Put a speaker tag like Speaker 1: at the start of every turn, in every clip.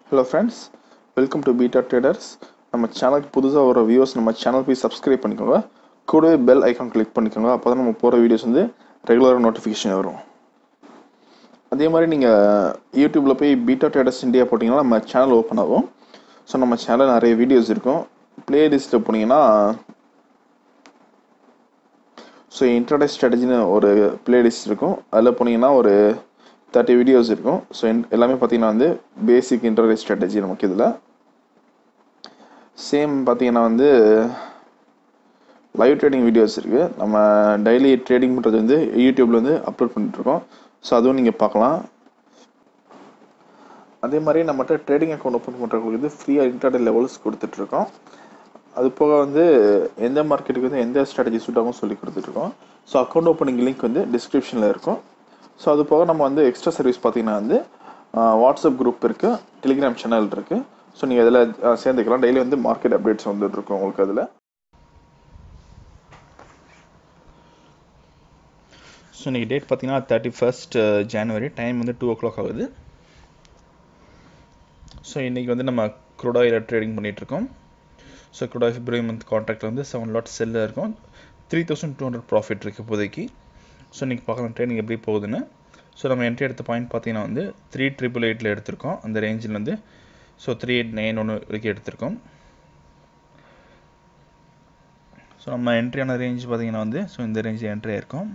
Speaker 1: Hello friends, welcome to Beta Traders. நம்ம சேனலுக்கு புதுசாக ஒரு வியூவர்ஸ் நம்ம சேனல் போய் சப்ஸ்கிரைப் பண்ணிக்கோங்க. கூடவே பெல் ஐக்கான் கிளிக் பண்ணிக்கோங்க. அப்போ தான் நம்ம போகிற வீடியோஸ் வந்து ரெகுலராக நோட்டிஃபிகேஷன் வரும். அதே மாதிரி நீங்கள் யூடியூப்பில் போய் பீட்டா ட்ரேடர்ஸ் இந்தியா போட்டிங்கன்னா நம்ம சேனல் ஓப்பன் ஆகும். ஸோ நம்ம சேனல் நிறைய வீடியோஸ் இருக்கும். பிளேலிஸ்ட்டில் போனீங்கன்னா ஸோ இன்ட்ராடே ஸ்ட்ராட்டஜின்னு ஒரு பிளேலிஸ்ட் இருக்கும். அதில் போனீங்கன்னா ஒரு 30 வீடியோஸ் இருக்கும். ஸோ எல்லாமே பார்த்தீங்கன்னா வந்து பேசிக் இன்ட்ராடே ஸ்ட்ராட்டஜி நமக்கு இதில் சேம் பார்த்தீங்கன்னா வந்து லைவ் ட்ரேடிங் வீடியோஸ் இருக்குது. நம்ம டெய்லி ட்ரேடிங் பண்ணுறது வந்து யூடியூப்பில் வந்து அப்லோட் பண்ணிட்டுருக்கோம். ஸோ அதுவும் நீங்கள் பார்க்கலாம். அதே மாதிரி நம்மகிட்ட ட்ரேடிங் அக்கௌண்ட் ஓப்பன் பண்ணுறவங்களுக்கு வந்து ஃப்ரீயாக இன்ட்ராடே லெவல்ஸ் கொடுத்துட்ருக்கோம். அது போக வந்து எந்த மார்க்கெட்டுக்கு வந்து எந்த ஸ்ட்ராட்டஜி சூட் ஆகும் சொல்லி கொடுத்துட்ருக்கோம். ஸோ அக்கௌண்ட் ஓப்பனிங் லிங்க் வந்து டிஸ்கிரிப்ஷனில் இருக்கும். ஸோ அது போக நம்ம வந்து எக்ஸ்ட்ரா சர்வீஸ் பார்த்தீங்கன்னா வந்து வாட்ஸ்அப் குரூப் இருக்குது, டெலிகிராம் சேனல் இருக்குது. ஸோ நீங்கள் அதில் சேர்ந்துக்கலாம். டெய்லி வந்து மார்க்கெட் அப்டேட்ஸ் வந்துட்டுருக்கோம் உங்களுக்கு அதில். ஸோ இன்றைக்கி டேட் பார்த்தீங்கன்னா 31st January, டைம் வந்து 2 o'clock ஆகுது. ஸோ இன்றைக்கி வந்து நம்ம க்ரூடாயில் ட்ரேடிங் பண்ணிகிட்ருக்கோம். So crude oil February month contract வந்து 7 lot செல்லில் இருக்கும். 3200 ப்ராஃபிட் இருக்குது இப்போதைக்கு. ஸோ இன்றைக்கி பார்க்கலாம் ட்ரேடிங் எப்படி போகுதுன்னு. ஸோ நம்ம என்ட்ரி எடுத்த பாயிண்ட் பார்த்தீங்கன்னா வந்து 3888 எடுத்திருக்கோம். அந்த ரேஞ்சில் வந்து ஸோ 3891 வரைக்கும் எடுத்திருக்கோம். ஸோ நம்ம என்ட்ரியான ரேஞ்ச் பார்த்தீங்கன்னா வந்து ஸோ இந்த ரேஞ்சில் என்ட்ரி ஆயிருக்கோம்.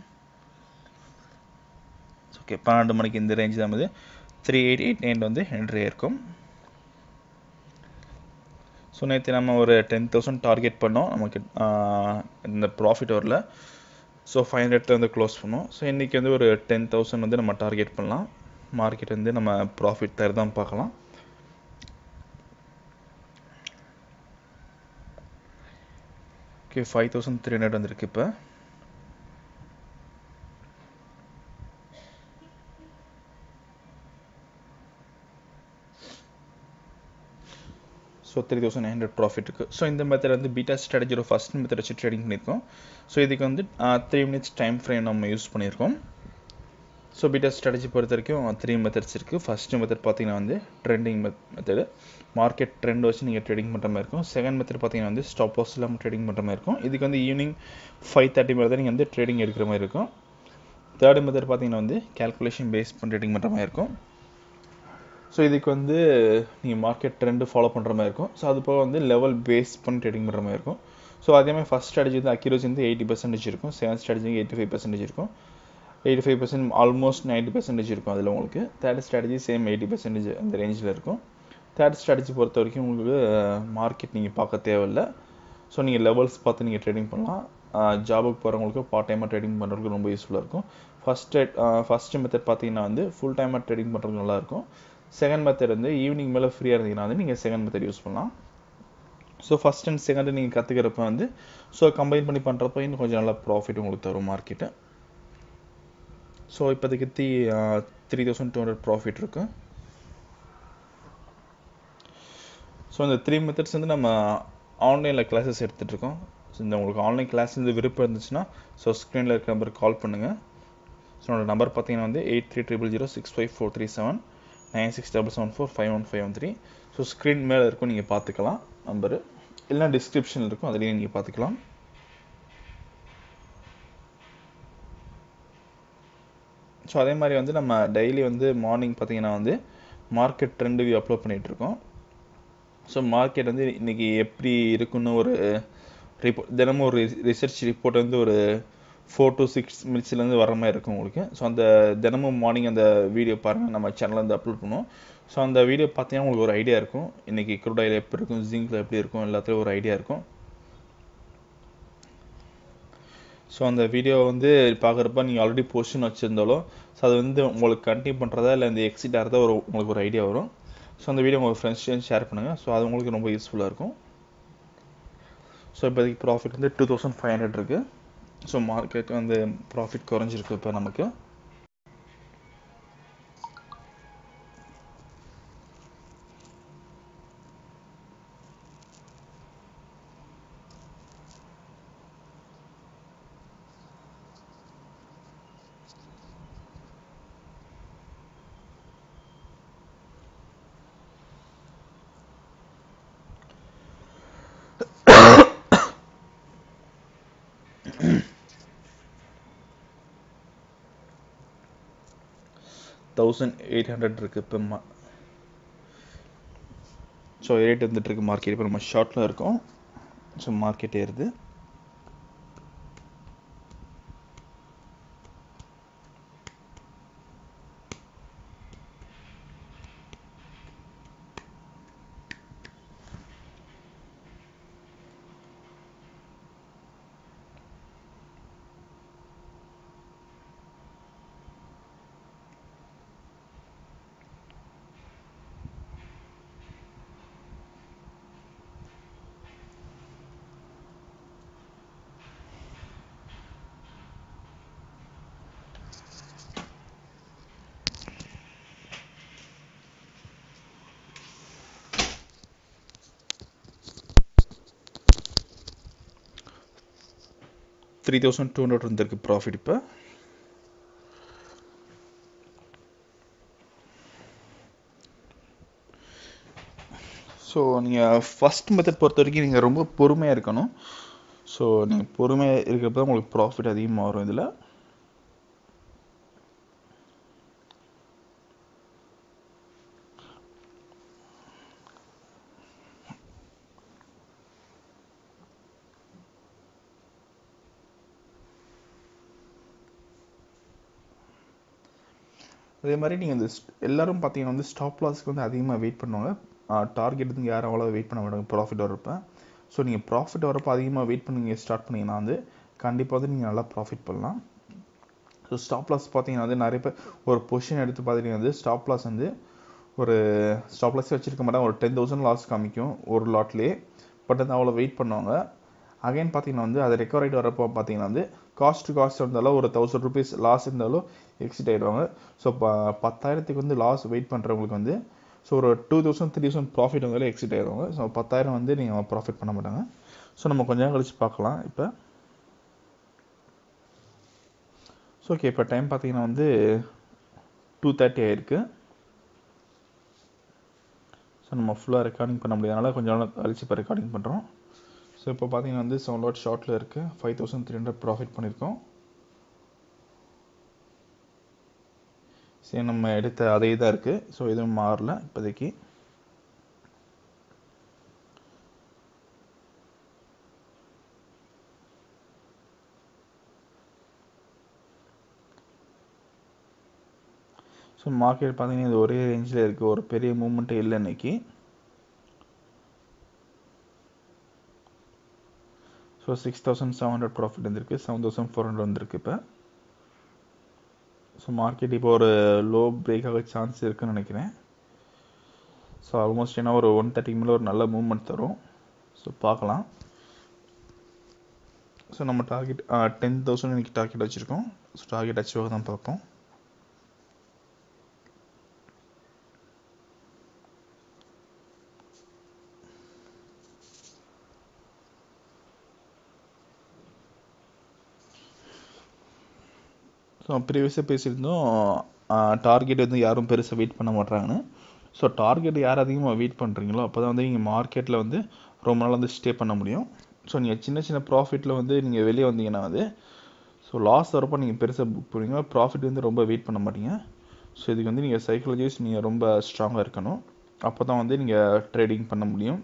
Speaker 1: ஓகே, 12 மணிக்கு இந்த ரேஞ்ச் தான் வந்து 3889 வந்து என்ட்ரி ஆயிருக்கும். ஸோ நேற்று நம்ம ஒரு 10,000 டார்கெட் பண்ணோம். நமக்கு இந்த ப்ராஃபிட் வரல. ஸோ 500 வந்து க்ளோஸ் பண்ணோம். ஸோ இன்றைக்கி வந்து ஒரு 10,000 வந்து நம்ம டார்கெட் பண்ணலாம். மார்க்கெட் வந்து நம்ம ப்ராஃபிட் தருதான் பார்க்கலாம். ஓகே, 5300 வந்துருக்கு இப்போ. ஸோ 3900 ப்ராஃபிட் இருக்குது. ஸோ இந்த மெத்தட் வந்து பீட்டா ஸ்ட்ராட்டஜியோட ஃபஸ்ட் மெத்தட் வச்சு ட்ரேடிங் பண்ணியிருக்கோம். ஸோ இதுக்கு வந்து 3 minutes டைம் ஃப்ரேம் நம்ம யூஸ் பண்ணியிருக்கோம். ஸோ பீட்டா ஸ்ட்ராட்டஜி பொறுத்த வரைக்கும் 3 மெத்தட்ஸ் இருக்குது. ஃபஸ்ட்டு மெத்தட் பார்த்தீங்கன்னா வந்து ட்ரெண்டிங் மெத்தடு, மார்க்கெட் ட்ரெண்ட் வச்சு நீங்கள் ட்ரேடிங் பண்ணுற மாதிரி இருக்கும். செகண்ட் மெத்தட் பார்த்தீங்கன்னா வந்து ஸ்டாப் லாஸ் இல்லாமல் ட்ரேடிங் பண்ணுற மாதிரி இருக்கும். இதுக்கு வந்து ஈவினிங் 5:30 மேலே தான் நீங்கள் வந்து ட்ரேடிங் எடுக்கிற மாதிரி இருக்கும். தேர்ட் மெத்தட் பார்த்தீங்கன்னா வந்து கேல்குலேஷன் பேஸ் பண்ணி ட்ரேடிங் பண்ணுற மாதிரி இருக்கும். ஸோ இதுக்கு வந்து நீங்கள் மார்க்கெட் ட்ரெண்டு ஃபாலோ பண்ணுற மாதிரி இருக்கும். ஸோ அது போக வந்து லெவல் பேஸ் பண்ணி ட்ரேடிங் பண்ணுற மாதிரி இருக்கும். ஸோ அதேமாதிரி ஃபஸ்ட் ஸ்ட்ராட்டஜி வந்து அக்யூரசி வந்து 80% இருக்கும். செகண்ட் ஸ்ட்ராட்டஜி 85% இருக்கும். 85% ஆல்மோஸ்ட் 90% இருக்கும் அதில் உங்களுக்கு. தேர்ட் ஸ்ட்ராட்டஜி சேம் 80% அந்த ரேஞ்சில் இருக்கும். தேர்ட் ஸ்ட்ராட்டஜி பொறுத்த வரைக்கும் உங்களுக்கு மார்க்கெட் நீங்கள் பார்க்க தேவையில்லை. ஸோ நீங்கள் லெவல்ஸ் பார்த்து நீங்கள் ட்ரேடிங் பண்ணலாம். ஜாபுக்கு போகிறவங்களுக்கு பார்ட் டைமாக ட்ரேடிங் பண்ணுறதுக்கு ரொம்ப யூஸ்ஃபுல்லாக இருக்கும். ஃபஸ்ட்டு மெத்தட் பார்த்தீங்கன்னா வந்து ஃபுல் டைமாக ட்ரேடிங் பண்ணுறதுக்கு நல்லாயிருக்கும். செகண்ட் மெத்தட் வந்து ஈவினிங் மேலே ஃப்ரீயாக இருந்தீங்கன்னா வந்து நீங்கள் செகண்ட் மெத்தட் யூஸ் பண்ணலாம். ஸோ ஃபஸ்ட் அண்ட் செகண்ட் நீங்கள் கற்றுக்கிறப்ப வந்து ஸோ கம்பைன் பண்ணி பண்ணுறப்ப இன்னும் கொஞ்சம் நல்லா ப்ராஃபிட் உங்களுக்கு தரும் மார்க்கெட்டு. ஸோ இப்போதைக்கு 3200 ப்ராஃபிட் இருக்குது. ஸோ இந்த 3 மெத்தட்ஸ் வந்து நம்ம ஆன்லைனில் கிளாஸஸ் எடுத்துகிட்ருக்கோம். ஸோ இந்த உங்களுக்கு ஆன்லைன் கிளாஸ் வந்து விருப்பம் இருந்துச்சுன்னா ஸோ ஸ்க்ரீனில் இருக்க நம்பருக்கு கால் பண்ணுங்கள். ஸோ என்னோடய நம்பர் பார்த்தீங்கன்னா வந்து 8300065437 9677451513. ஸோ ஸ்க்ரீன் மேலே இருக்கும், நீங்கள் பார்த்துக்கலாம் நம்பரு. இல்லைனா டிஸ்கிரிப்ஷனில் இருக்கும், அதுலேயும் நீங்கள் பார்த்துக்கலாம். ஸோ அதே மாதிரி வந்து நம்ம டெய்லி வந்து மார்னிங் பார்த்தீங்கன்னா வந்து மார்க்கெட் ட்ரெண்ட் வியூ அப்லோட் பண்ணிகிட்ருக்கோம். ஸோ மார்க்கெட் வந்து இன்றைக்கி எப்படி இருக்குன்னு ஒரு தினமும் ஒரு ரிசர்ச் ரிப்போர்ட் வந்து ஒரு 4 to 6 minutesலேருந்து வர மாதிரி இருக்கும் உங்களுக்கு. ஸோ அந்த தினமும் மார்னிங் அந்த வீடியோ பாருங்கள், நம்ம சேனலில் வந்து அப்லோட் பண்ணுவோம். ஸோ அந்த வீடியோ பார்த்தீங்கன்னா உங்களுக்கு ஒரு ஐடியா இருக்கும், இன்றைக்கி க்ரூடாயில் எப்படி இருக்கும், ஜிங்கில் எப்படி இருக்கும், எல்லாத்துலேயும் ஒரு ஐடியா இருக்கும். ஸோ அந்த வீடியோ வந்து பார்க்குறப்ப நீங்கள் ஆல்ரெடி பொசிஷன் வச்சுருந்தாலும் ஸோ அது வந்து உங்களுக்கு கண்டினியூ பண்ணுறதா இல்லை இந்த எக்ஸிட் ஆகிறதா உங்களுக்கு ஒரு ஐடியா வரும். ஸோ அந்த வீடியோ உங்கள் ஃப்ரெண்ட்ஸ் ஷேர் பண்ணுங்கள். ஸோ அது உங்களுக்கு ரொம்ப யூஸ்ஃபுல்லாக இருக்கும். ஸோ இப்போதைக்கு ப்ராஃபிட் வந்து 2500 இருக்குது. ஸோ மார்க்கெட் வந்து ப்ராஃபிட் குறைஞ்சிருக்கு இப்போ நமக்கு. 1800 இருக்குது இப்போ. ஸோ ரேட் வந்துட்டு இருக்கு மார்க்கெட். இப்போ நம்ம ஷார்ட்டில் இருக்கோம். ஸோ மார்க்கெட் ஏறுது. $3,200 வந்திருக்கு ப்ராஃபிட் இப்போ. ஸோ நீங்கள் ஃபஸ்ட் மெத்தட் பொறுத்த வரைக்கும் நீங்கள் ரொம்ப பொறுமையாக இருக்கணும். ஸோ நீங்கள் பொறுமையாக இருக்கிறப்ப தான் உங்களுக்கு ப்ராஃபிட் அதிகமாக வரும் இதில். அதே மாதிரி நீங்கள் இந்த எல்லோரும் பார்த்தீங்கன்னா வந்து ஸ்டாப் லாஸ்க்கு வந்து அதிகமாக வெயிட் பண்ணுவாங்க. டார்கெட் வந்து யாரும் அவ்வளோ வெயிட் பண்ண மாட்டாங்க ப்ராஃபிட் வரப்போ. ஸோ நீங்கள் ப்ராஃபிட் வரப்போ அதிகமாக வெயிட் பண்ணி ஸ்டார்ட் பண்ணிங்கன்னா வந்து கண்டிப்பாக வந்து நீங்கள் நல்லா ப்ராஃபிட் பண்ணலாம். ஸோ ஸ்டாப் லாஸ் பார்த்தீங்கன்னா வந்து நிறைய பேர் ஒரு பொசிஷன் எடுத்து பார்த்தீங்கன்னா வந்து ஸ்டாப் லாஸ் வந்து ஒரு ஸ்டாப் லாஸே வச்சுருக்க மாட்டாங்க. ஒரு 10,000 லாஸ் காமிக்கும் ஒரு லாட்லேயே. பட் வந்து அவ்வளோ வெயிட் பண்ணுவாங்க. அகைன் பார்த்தீங்கன்னா வந்து அது ரெக்கவர் ஆகிட்டு வரப்போ பார்த்தீங்கன்னா வந்து காஸ்ட் டு காஸ்ட் இருந்தாலும் ஒரு 1000 rupees லாஸ் இருந்தாலும் எக்ஸிட் ஆகிடுவாங்க. ஸோ 10,000 வந்து லாஸ் வெயிட் பண்ணுறவங்களுக்கு வந்து ஸோ ஒரு 2,000 3,000 ப்ராஃபிட் வந்தாலும் எக்ஸிட் ஆகிடுவாங்க. ஸோ 10,000 வந்து நீங்கள் ப்ராஃபிட் பண்ண மாட்டாங்க. ஸோ நம்ம கொஞ்சம் நேரம் கழிச்சு பார்க்கலாம் இப்போ. ஸோ ஓகே, இப்போ டைம் பார்த்தீங்கன்னா வந்து 2:30 ஆயிருக்கு. ஸோ நம்ம ஃபுல்லாக ரெக்கார்டிங் பண்ண முடியாதனால கொஞ்சம் நேரம் கழிச்சு இப்போ ரெக்கார்டிங் பண்ணுறோம். ஸோ இப்போ பார்த்தீங்கன்னா வந்து 7 lot ஷார்ட்டில் இருக்குது. 5,300 ப்ராஃபிட் பண்ணியிருக்கோம். சரி, நம்ம எடுத்த அதே தான் இருக்குது. ஸோ எதுவும் மாறல இப்போதைக்கு. ஸோ மார்க்கெட் பார்த்தீங்கன்னா இது ஒரே ரேஞ்சில் இருக்குது. ஒரு பெரிய மூவ்மெண்ட்டே இல்லை இன்னைக்கு. ஸோ 6,700 ப்ராஃபிட் வந்துருக்கு. 7,400 வந்திருக்கு இப்போ. ஸோ மார்க்கெட் இப்போ ஒரு லோ பிரேக் ஆக சான்ஸ் இருக்குன்னு நினைக்கிறேன். ஸோ ஆல்மோஸ்ட் என்ன ஒரு 130 மேலே ஒரு நல்ல மூவ்மெண்ட் தரும். ஸோ பார்க்கலாம். ஸோ நம்ம டார்கெட் 10,000 இன்னைக்கு டார்கெட் வச்சுருக்கோம். ஸோ டார்கெட் அச்சீவ் தான் பார்ப்போம். ஸோ ப்ரீவியஸாக பேசியிருந்தோம் டார்கெட் வந்து யாரும் பெருசாக வெயிட் பண்ண மாட்டாங்கன்னு. ஸோ டார்கெட் யார் அதிகமாக வெயிட் பண்ணுறீங்களோ அப்போ தான் வந்து நீங்கள் மார்க்கெட்டில் வந்து ரொம்ப நாள் வந்து ஸ்டே பண்ண முடியும். ஸோ நீங்கள் சின்ன சின்ன ப்ராஃபிட்டில் வந்து நீங்கள் வெளியே வந்தீங்கன்னா வந்து ஸோ லாஸ் வரப்போ நீங்கள் பெருசாக புக் பண்ணுவீங்க. ப்ராஃபிட் வந்து ரொம்ப வெயிட் பண்ண மாட்டீங்க. ஸோ இதுக்கு வந்து நீங்கள் சைக்காலஜிஸ் நீங்கள் ரொம்ப ஸ்ட்ராங்காக இருக்கணும். அப்போ தான் வந்து நீங்கள் ட்ரேடிங் பண்ண முடியும்.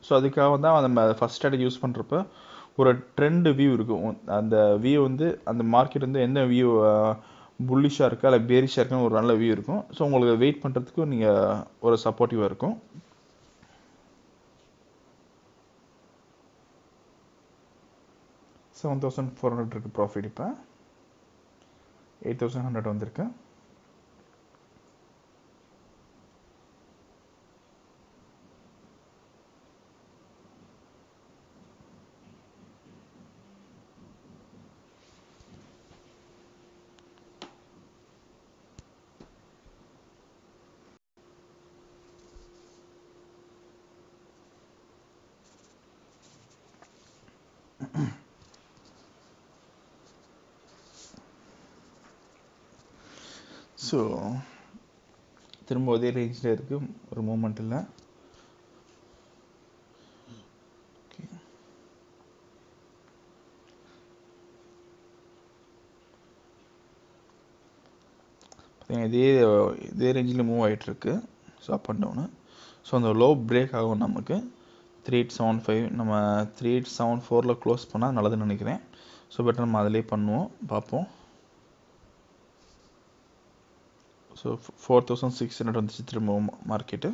Speaker 1: ஸோ அதுக்காக தான் நம்ம ஃபஸ்ட் ஸ்ட்ராட்டஜி யூஸ் பண்ணுறப்ப ஒரு ட்ரெண்ட் வியூ இருக்கும். அந்த வியூ வந்து அந்த மார்க்கெட் வந்து எந்த வியூ புல்லிஷாக இருக்கா இல்லை பேரிஷாக இருக்கான்னு ஒரு நல்ல வியூ இருக்கும். ஸோ உங்களுக்கு வெயிட் பண்ணுறதுக்கு நீங்கள் ஒரு சப்போர்ட்டிவாக இருக்கும். $7,400 இருக்குது ப்ராஃபிட். இப்போ 8,100 வந்திருக்கு. ஸோ திரும்ப அதே ரேஞ்சில் இருக்குது. ஒரு மூமெண்ட் இல்லை. இதே ரேஞ்சில் மூவ் ஆகிட்டு இருக்கு. So up and down. So அந்த லோ பிரேக் ஆகும் நமக்கு 3875 நம்ம 3874 க்ளோஸ் பண்ணால் நல்லதுன்னு நினைக்கிறேன். ஸோ பெட்டர் நம்ம அதிலே பண்ணுவோம், பார்ப்போம். ஸோ 4600 வந்துச்சு திரும்ப மார்க்கெட்டு.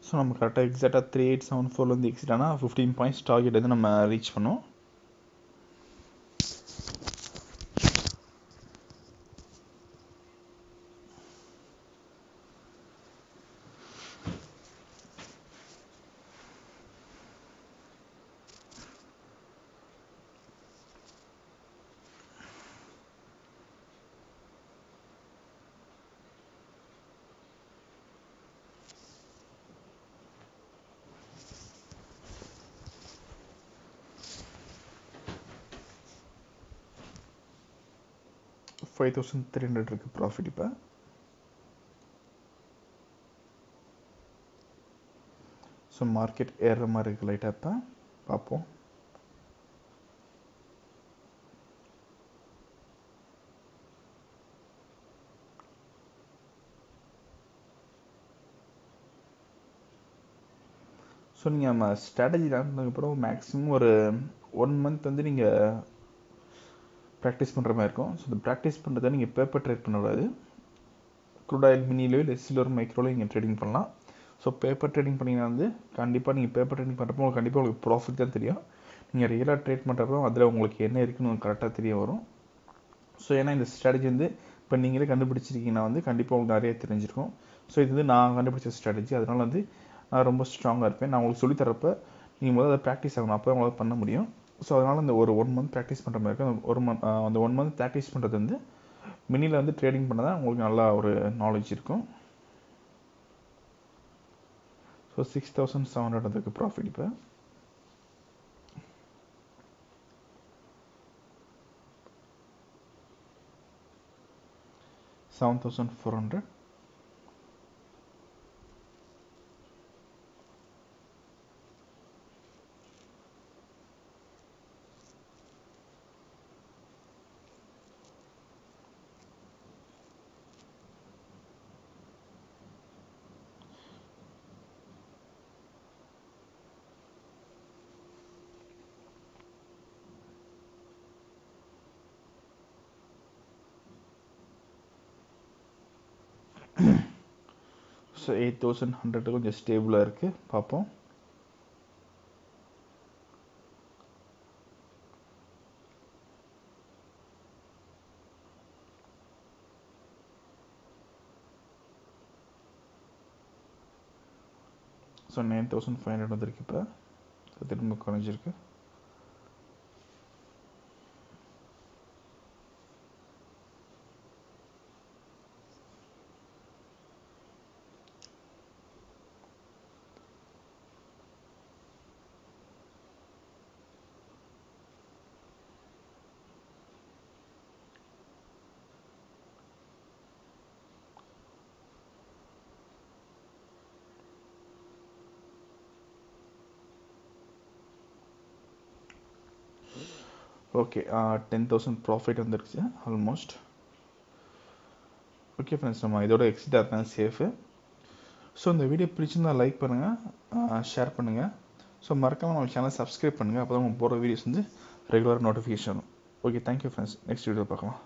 Speaker 1: ஸோ நம்ம கரெக்டாக எக்ஸாக்டாக 3874 எக்ஸிட் ஆனால் 15 பாயிண்ட்ஸ் டார்கெட் வந்து நம்ம ரீச் பண்ணுவோம். $5,300 இருக்குது ப்ராஃபிட். இப்போ ஸோ மார்க்கெட் ஏறுற மாதிரி இருக்குது லைட்டாக. இப்போ பார்ப்போம். ஸோ நீங்கள் நம்ம ஸ்ட்ராட்டஜி லேர்ன் மேக்ஸிமம் ஒரு 1 மந்த் வந்து நீங்கள் ப்ராக்டிஸ் பண்ணுற மாதிரி இருக்கும். ஸோ இந்த ப்ராக்டிஸ் பண்ணுறதை நீங்கள் பேப்பர் ட்ரேட் பண்ணக்கூடாது. க்ரூடாயில் மினிலோ இல்லை சில்வர் மைக்ரோலோ நீங்கள் ட்ரேடிங் பண்ணலாம். ஸோ பேப்பர் ட்ரேடிங் பண்ணிங்கன்னா வந்து கண்டிப்பாக நீங்கள் பேப்பர் ட்ரேடிங் பண்ணுறப்போ உங்களுக்கு கண்டிப்பாக உங்களுக்கு ப்ராஃபிட் தான் தெரியும். நீங்கள் ரியலாக ட்ரேட் பண்ணுறப்போ அதில் உங்களுக்கு என்ன இருக்குன்னு கரெக்டாக தெரிய வரும். ஸோ ஏன்னா இந்த ஸ்ட்ராட்டஜி வந்து இப்போ நீங்களே கண்டுபிடிச்சிருக்கீங்கன்னா வந்து கண்டிப்பாக உங்களுக்கு நிறைய தெரிஞ்சிருக்கும். ஸோ இது வந்து நான் கண்டுபிடிச்ச ஸ்ட்ராட்டஜி, அதனால் வந்து நான் ரொம்ப ஸ்ட்ராங்காக இருப்பேன். நான் உங்களுக்கு சொல்லித்தரப்போ நீங்கள் முதல்ல அதை ப்ராக்டிஸ் ஆகணும், அப்போ உங்களால் பண்ண முடியும். ஸோ அதனால் இந்த ஒரு 1 மந்த் ப்ராக்டிஸ் பண்ணுற மாதிரி இருக்கும். அந்த 1 மந்த் ப்ராக்டிஸ் பண்ணுறது வந்து மினியில் வந்து ட்ரேடிங் பண்ண தான் உங்களுக்கு நல்லா ஒரு நாலேஜ் இருக்கும். ஸோ 6700 இருக்குது ப்ராஃபிட். இப்போ $7,400. ஸோ 8100 கொஞ்சம் ஸ்டேபிளாக இருக்குது, பார்ப்போம். ஸோ 9500 வந்துருக்கு. இப்போ திரும்ப குறைஞ்சிருக்கு. ஓகே, 10,000 ப்ராஃபிட் வந்துருச்சு ஆல்மோஸ்ட். ஓகே ஃப்ரெண்ட்ஸ், நம்ம இதோட எக்ஸிட் ஆகிறதான் சேஃபு. ஸோ இந்த வீடியோ பிடிச்சிருந்தா லைக் பண்ணுங்கள், ஷேர் பண்ணுங்கள். ஸோ மறக்காமல் நம்ம சேனலை சப்ஸ்கிரைப் பண்ணுங்கள், அப்போ தான் நம்ம போகிற வீடியோஸ் வந்து ரெகுலராக நோட்டிஃபிகேஷன் வரும். Okay, thank you friends. Next video பார்க்கலாம்.